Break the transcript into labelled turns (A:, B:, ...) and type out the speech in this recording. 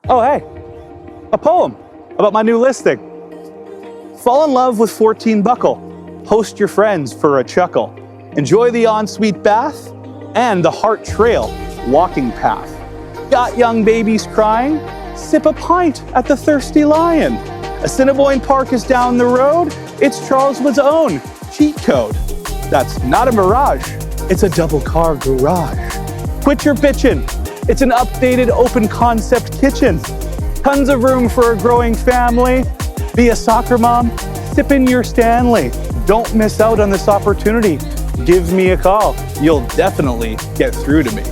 A: Oh, hey, a poem about my new listing. Fall in love with 14 Buckle. Host your friends for a chuckle. Enjoy the ensuite bath and the Harte Trail walking path. Got young babies crying? Sip a pint at the Thirsty Lion. Assiniboine Park is down the road. It's Charleswood's own cheat code. That's not a mirage, it's a double car garage. Quit your bitchin'. It's an updated open concept kitchen. Tons of room for a growing family. Be a soccer mom, sip in your Stanley. Don't miss out on this opportunity. Give me a call. You'll definitely get through to me.